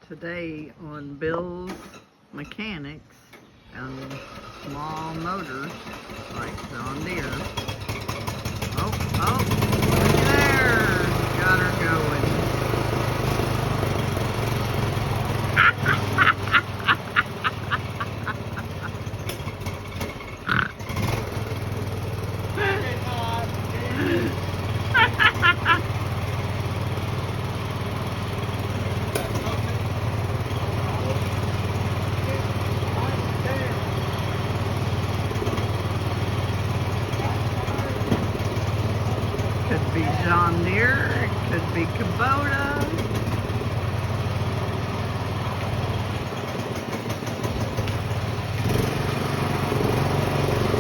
Today on Bill's Mechanics and small motors like John Deere. Oh, look there! Got her going. Could be John Deere, it could be Kubota.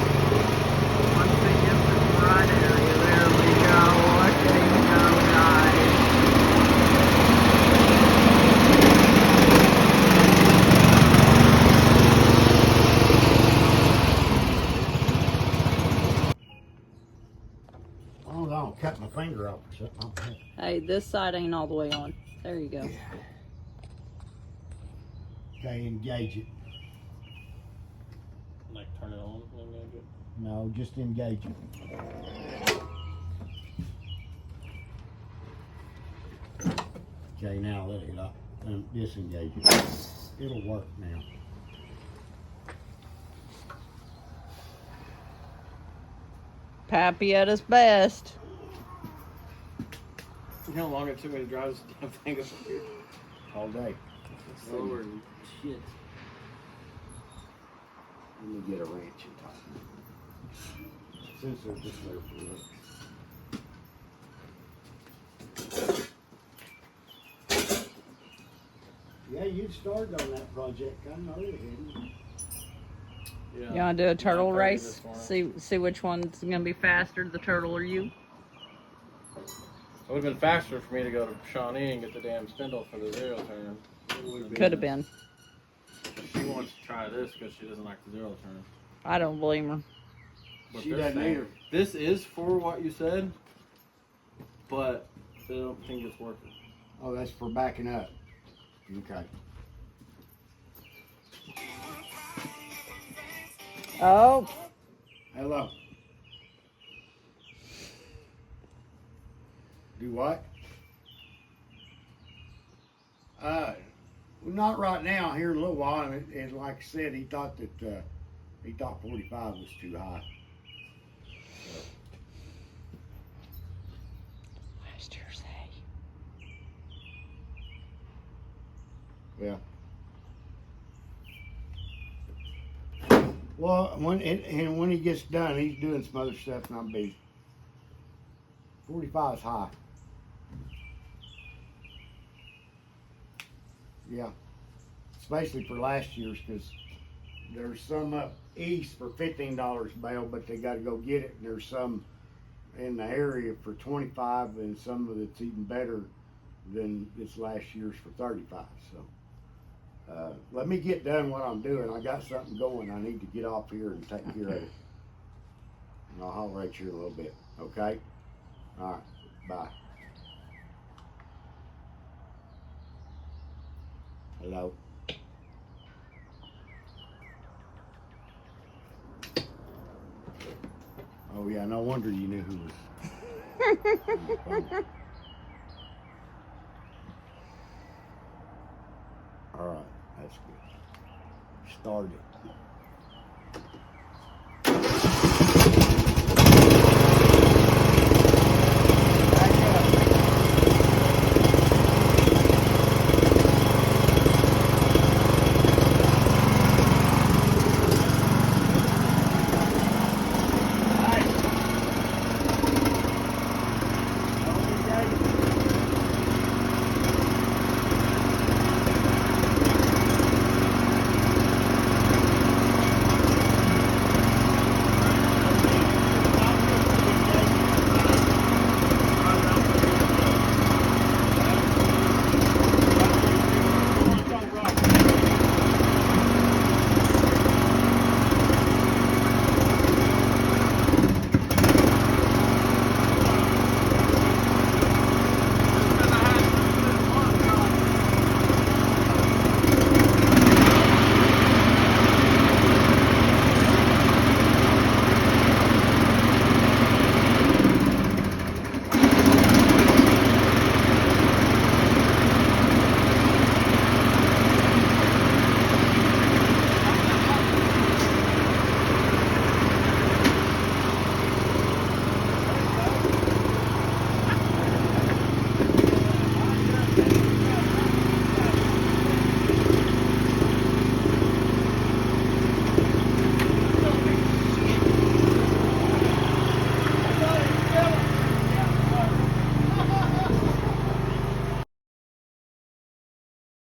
Once we get this right area, there we go. Look at him go, guys. Oh, I'll cut my finger off or something. Hey, this side ain't all the way on. There you go. Okay, engage it. Like turn it on and engage it? No, just engage it. Okay, now let it up and disengage it. It'll work now. Pappy at his best. You know how long it took me to drive this damn thing up here? All day. Slower than shit. Let me get a wrench and tighten it. Since they're just there for looks. Yeah, you started on that project. I know you didn't. Yeah. You want to do a turtle Yeah, race? this See which one's going to be faster, the turtle or you? It would have been faster for me to go to Shawnee and get the damn spindle for the zero turn. Could have been. She wants to try this because she doesn't like the zero turn. I don't blame her. But She this doesn't thing- either. This is for what you said, but I don't think it's working. Oh, that's for backing up. Okay. Oh, Hello. Do what? Not right now. Here in a little while. And like I said, he thought 45 was too high. last year's hay. Yeah. Well, when he gets done, he's doing some other stuff, and I'm busy. 45 is high. Yeah. Especially for last year's, because there's some up east for $15 a bale, but they got to go get it. And there's some in the area for 25, and some of it's even better than this last year's for 35. So let me get done what I'm doing. I got something going. I need to get off here and take care of it. And I'll holler at you in a little bit. Okay? All right. Bye. Hello. Oh yeah, no wonder you knew who was. All right, that's good. Start it.